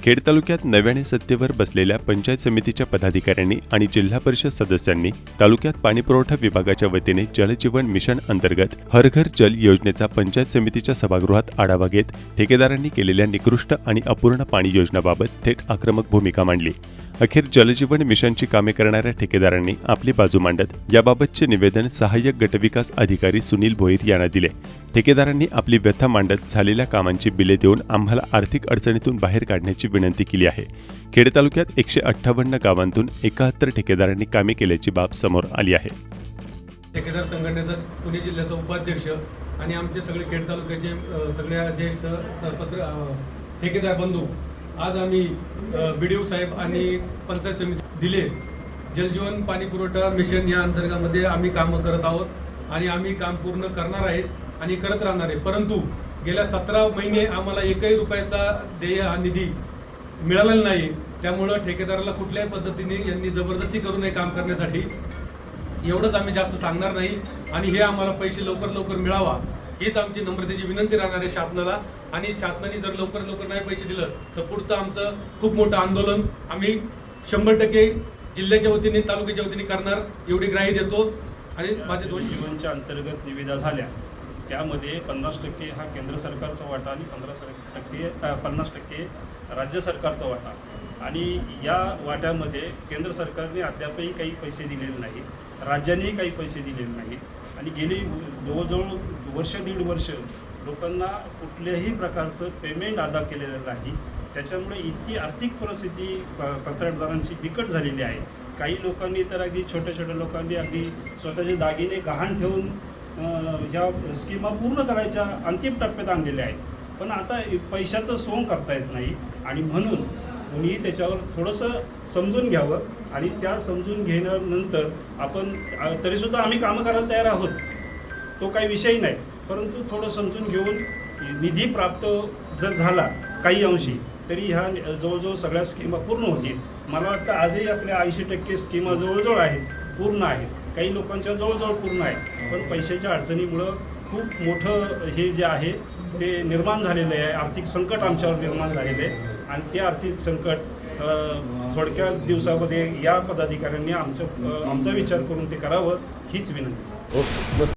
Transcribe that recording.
खेड तालुक्यात नव्याने सत्तेवर बसलेल्या पंचायत समितीच्या पदाधिकाऱ्यांनी आणि जिल्हा परिषद सदस्यांनी तालुक्यात पाणीपुरवठा विभागाच्या वतीने जलजीवन मिशन अंतर्गत हर घर जल योजनेचा पंचायत समितीच्या सभागृहात आढावा घेत ठेकेदारांनी केलेल्या निकृष्ट आणि अपूर्ण पाणी योजनाबाबत थेट आक्रमक भूमिका मांडली। अखेर जलजीवन मिशनची कामे करणाऱ्या ठेकेदारांनी आपली बाजू मांडत याबाबतचे निवेदन सहाय्यक गटविकास अधिकारी सुनील भोईर यांना दिले। ठेकेदारांनी आपली व्यथा मांडत झालेल्या कामांची बिले देऊन आम्हाला आर्थिक अडचणीतून बाहेर काढण्याची विनंती केली आहे। खेड तालुक्यात 158 गावांतून 71 ठेकेदारांनी कामे केल्याची बाब समोर आली आहे। ठेकेदार संघटनेचा पुणे जिल्ह्याचा उपाध्यक्ष आणि आमचे सगळे खेड तालुक्याचे सगळ्या ज्येष्ठ सरपत्र ठेकेदार बंधू आज आम्ही BDO साहेब आणि पंचायत समिती दिले जलजीवन पाणी पुरवठा मिशन या अंतर्गतामध्ये आम्ही काम करत आहोत आणि आम्ही काम पूर्ण करणार आहे आणि करत राहणार आहे। परंतु गेल्या 17 महिने आम्हाला एकही रुपयाचा देय हा निधी मिळालेला नाही। त्यामुळे ठेकेदाराला कुठल्याही पद्धतीने यांनी जबरदस्ती करू नये काम करण्यासाठी, एवढंच आम्ही जास्त सांगणार नाही आणि हे आम्हाला पैसे लवकर मिळावा हीच आमची नम्रतेची विनंती राहणार आहे शासनाला। आणि शासनाने जर लवकर नाही पैसे दिलं तर पुढचं आमचं खूप मोठं आंदोलन आम्ही 100% जिल्ह्याच्या वतीने तालुक्याच्या वतीने करणार एवढी ग्राही देतो। आणि माझे दोन जीवनच्या अंतर्गत निविदा झाल्या त्यामध्ये 50% हा केंद्र सरकारचा वाटा आणि 50% राज्य सरकारचा वाटा आणि या वाट्यामध्ये केंद्र सरकारने अद्यापही काही पैसे दिलेले नाही, राज्यानेही काही पैसे दिलेले नाहीत आणि गेली जवळजवळ वर्ष दीड वर्ष लोकांना कुठल्याही प्रकारचं पेमेंट अदा केलेलं नाही। त्याच्यामुळे इतकी आर्थिक परिस्थिती कंत्राटदारांची बिकट झालेली आहे। काही लोकांनी तर अगदी छोट्या लोकांनी अगदी स्वतःचे दागिने गहाण ठेवून ह्या स्कीमा पूर्ण करायच्या अंतिम टप्प्यात आणलेल्या आहेत, पण आता पैशाचं सोंग करता येत नाही आणि म्हणून मी त्याच्यावर थोडंसं समजून घ्यावं आणि त्या समजून घेण्यानंतर आपण तरीसुद्धा आम्ही कामं करायला तयार आहोत, तो काही विषय नाही, परंतु थोडं समजून घेऊन निधी प्राप्त जर झाला काही अंशी तरी ह्या जवळजवळ सगळ्या स्कीमा पूर्ण होतील। मला वाटतं आजही आपल्या 80% स्कीमा जवळजवळ आहेत, पूर्ण आहेत, काही लोकांच्या जवळजवळ पूर्ण आहे, पण पैशाच्या अडचणीमुळं खूप मोठं हे जे आहे ते निर्माण झालेलं आहे, आर्थिक संकट आमच्यावर निर्माण झालेलं आहे आणि ते आर्थिक संकट थोडक्या दिवसामध्ये या पदाधिकाऱ्यांनी आमचा विचार करून ते करावं हीच विनंती।